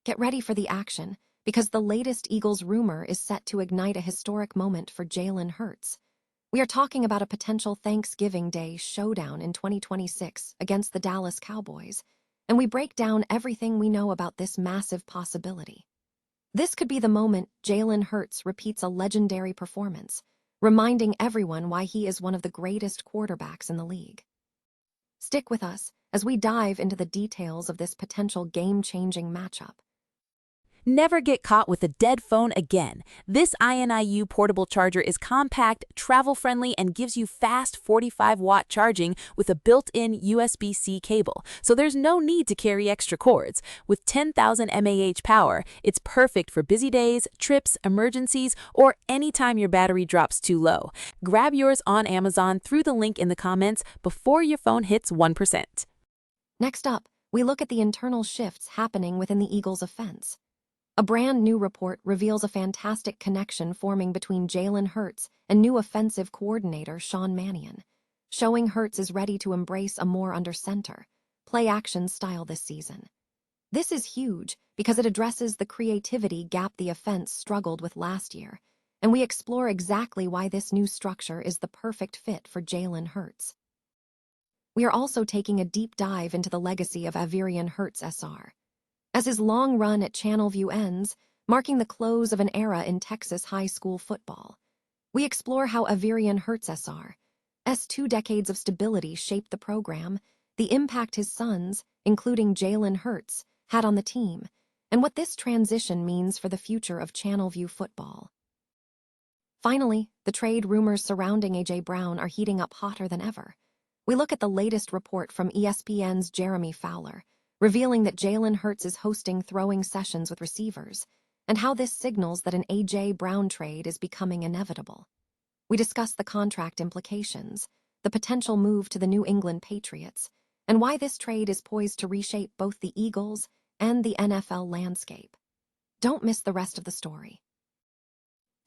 Get ready for the action, because the latest Eagles rumor is set to ignite a historic moment for Jalen Hurts. We are talking about a potential Thanksgiving Day showdown in 2026 against the Dallas Cowboys, and we break down everything we know about this massive possibility. This could be the moment Jalen Hurts repeats a legendary performance, reminding everyone why he is one of the greatest quarterbacks in the league. Stick with us as we dive into the details of this potential game-changing matchup. Never get caught with a dead phone again. This INIU portable charger is compact, travel-friendly, and gives you fast 45-watt charging with a built-in USB-C cable, so there's no need to carry extra cords. With 10,000 mAh power, it's perfect for busy days, trips, emergencies, or anytime your battery drops too low. Grab yours on Amazon through the link in the comments before your phone hits 1%. Next up, we look at the internal shifts happening within the Eagles' offense. A brand new report reveals a fantastic connection forming between Jalen Hurts and new offensive coordinator Sean Mannion, showing Hurts is ready to embrace a more under-center, play-action style this season. This is huge because it addresses the creativity gap the offense struggled with last year, and we explore exactly why this new structure is the perfect fit for Jalen Hurts. We are also taking a deep dive into the legacy of Jalen Hurts SR. As his long run at Channelview ends, marking the close of an era in Texas high school football, we explore how Jalen Hurts SR's 2 decades of stability shaped the program, the impact his sons, including Jalen Hurts, had on the team, and what this transition means for the future of Channelview football. Finally, the trade rumors surrounding A.J. Brown are heating up hotter than ever. We look at the latest report from ESPN's Jeremy Fowler, revealing that Jalen Hurts is hosting throwing sessions with receivers, and how this signals that an A.J. Brown trade is becoming inevitable. We discuss the contract implications, the potential move to the New England Patriots, and why this trade is poised to reshape both the Eagles and the NFL landscape. Don't miss the rest of the story.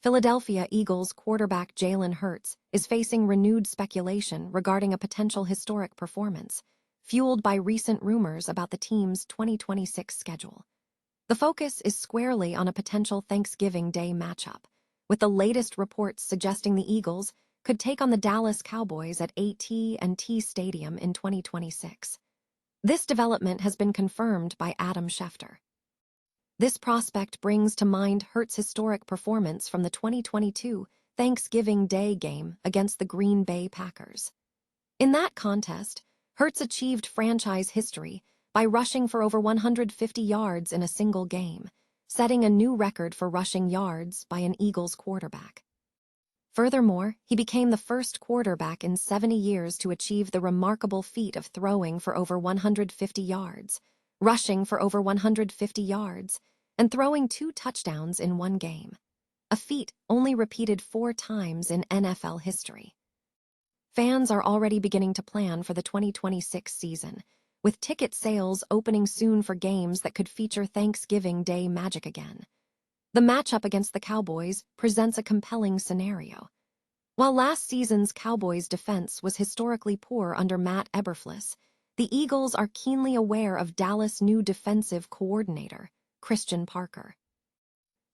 Philadelphia Eagles quarterback Jalen Hurts is facing renewed speculation regarding a potential historic performance, fueled by recent rumors about the team's 2026 schedule. The focus is squarely on a potential Thanksgiving Day matchup, with the latest reports suggesting the Eagles could take on the Dallas Cowboys at AT&T Stadium in 2026. This development has been confirmed by Adam Schefter. This prospect brings to mind Hurts' historic performance from the 2022 Thanksgiving Day game against the Green Bay Packers. In that contest, Hurts achieved franchise history by rushing for over 150 yards in a single game, setting a new record for rushing yards by an Eagles quarterback. Furthermore, he became the first quarterback in 70 years to achieve the remarkable feat of throwing for over 150 yards, rushing for over 150 yards, and throwing 2 touchdowns in one game, a feat only repeated 4 times in NFL history. Fans are already beginning to plan for the 2026 season, with ticket sales opening soon for games that could feature Thanksgiving Day magic again. The matchup against the Cowboys presents a compelling scenario. While last season's Cowboys defense was historically poor under Matt Eberflus, the Eagles are keenly aware of Dallas' new defensive coordinator, Christian Parker.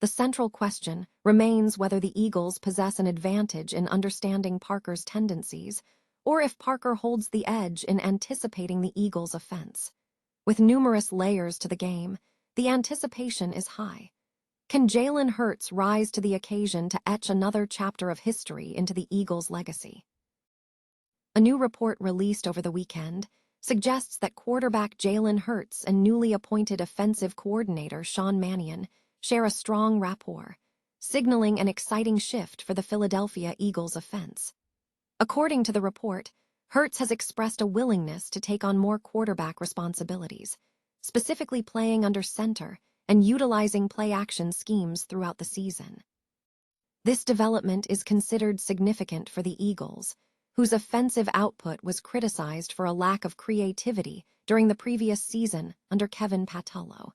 The central question remains whether the Eagles possess an advantage in understanding Parker's tendencies, or if Parker holds the edge in anticipating the Eagles' offense. With numerous layers to the game, the anticipation is high. Can Jalen Hurts rise to the occasion to etch another chapter of history into the Eagles' legacy? A new report released over the weekend suggests that quarterback Jalen Hurts and newly appointed offensive coordinator Sean Mannion share a strong rapport, signaling an exciting shift for the Philadelphia Eagles offense. According to the report, Hurts has expressed a willingness to take on more quarterback responsibilities, specifically playing under center and utilizing play-action schemes throughout the season. This development is considered significant for the Eagles, whose offensive output was criticized for a lack of creativity during the previous season under Kevin Patullo.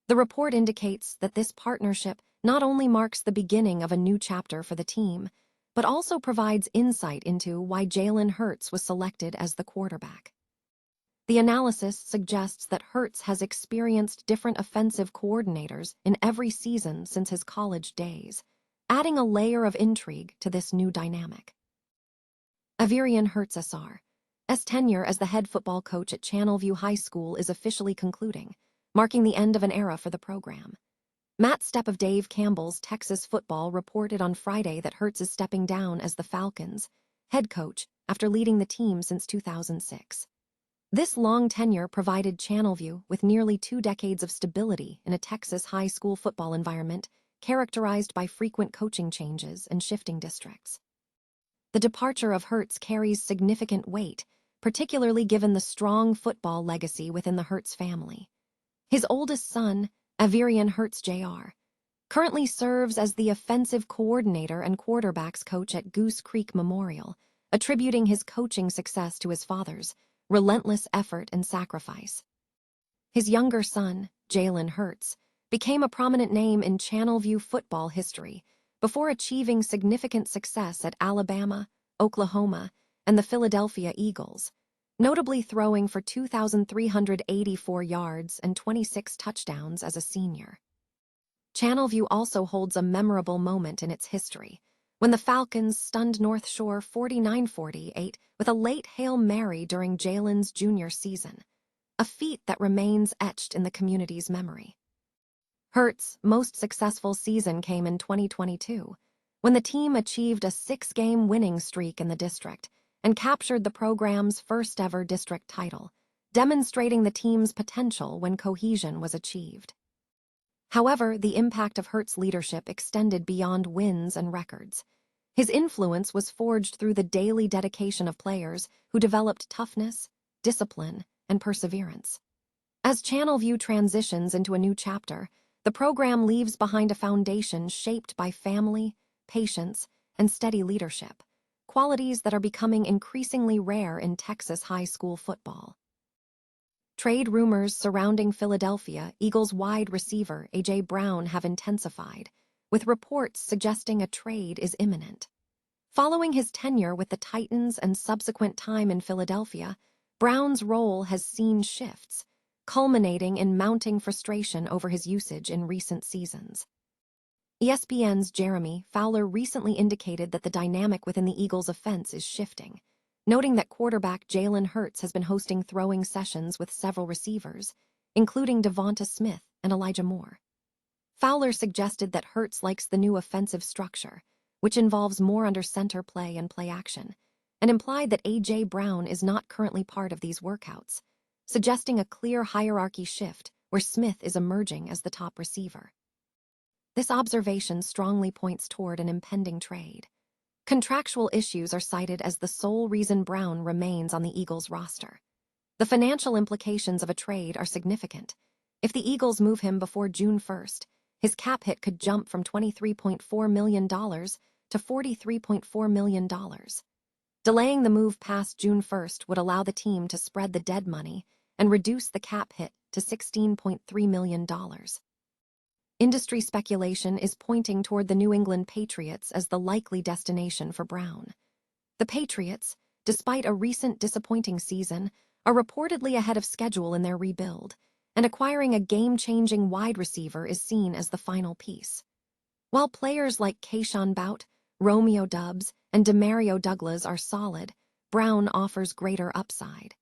The report indicates that this partnership not only marks the beginning of a new chapter for the team, but also provides insight into why Jalen Hurts was selected as the quarterback. The analysis suggests that Hurts has experienced different offensive coordinators in every season since his college days, adding a layer of intrigue to this new dynamic. Jalen Hurts Sr's tenure as the head football coach at Channelview High School is officially concluding, marking the end of an era for the program. Matt Stepp of Dave Campbell's Texas Football reported on Friday that Hurts is stepping down as the Falcons' head coach after leading the team since 2006. This long tenure provided Channelview with nearly 2 decades of stability in a Texas high school football environment characterized by frequent coaching changes and shifting districts. The departure of Hurts carries significant weight, particularly given the strong football legacy within the Hurts family. His oldest son, Jalen Hurts Jr., currently serves as the offensive coordinator and quarterbacks coach at Goose Creek Memorial, attributing his coaching success to his father's relentless effort and sacrifice. His younger son, Jalen Hurts, became a prominent name in Channelview football history before achieving significant success at Alabama, Oklahoma, and the Philadelphia Eagles, notably throwing for 2,384 yards and 26 touchdowns as a senior. Channelview also holds a memorable moment in its history, when the Falcons stunned North Shore 49-48 with a late Hail Mary during Jalen's junior season, a feat that remains etched in the community's memory. Hurts' most successful season came in 2022, when the team achieved a 6-game winning streak in the district and captured the program's first-ever district title, demonstrating the team's potential when cohesion was achieved. However, the impact of Hurts' leadership extended beyond wins and records. His influence was forged through the daily dedication of players who developed toughness, discipline, and perseverance. As Channelview transitions into a new chapter, the program leaves behind a foundation shaped by family, patience, and steady leadership, qualities that are becoming increasingly rare in Texas high school football. Trade rumors surrounding Philadelphia Eagles wide receiver A.J. Brown have intensified, with reports suggesting a trade is imminent. Following his tenure with the Titans and subsequent time in Philadelphia, Brown's role has seen shifts, culminating in mounting frustration over his usage in recent seasons. ESPN's Jeremy Fowler recently indicated that the dynamic within the Eagles' offense is shifting, noting that quarterback Jalen Hurts has been hosting throwing sessions with several receivers, including Devonta Smith and Elijah Moore. Fowler suggested that Hurts likes the new offensive structure, which involves more under center play and play action, and implied that A.J. Brown is not currently part of these workouts, suggesting a clear hierarchy shift where Smith is emerging as the top receiver. This observation strongly points toward an impending trade. Contractual issues are cited as the sole reason Brown remains on the Eagles' roster. The financial implications of a trade are significant. If the Eagles move him before June 1st, his cap hit could jump from $23.4 million to $43.4 million. Delaying the move past June 1st would allow the team to spread the dead money and reduce the cap hit to $16.3 million. Industry speculation is pointing toward the New England Patriots as the likely destination for Brown. The Patriots, despite a recent disappointing season, are reportedly ahead of schedule in their rebuild, and acquiring a game-changing wide receiver is seen as the final piece. While players like Keyshawn Bout, Romeo Doubs, and Demario Douglas are solid, Brown offers greater upside.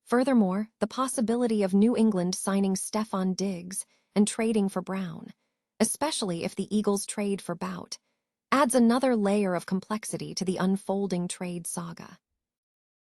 Furthermore, the possibility of New England signing Stefon Diggs and trading for Brown, especially if the Eagles trade for Bout, adds another layer of complexity to the unfolding trade saga.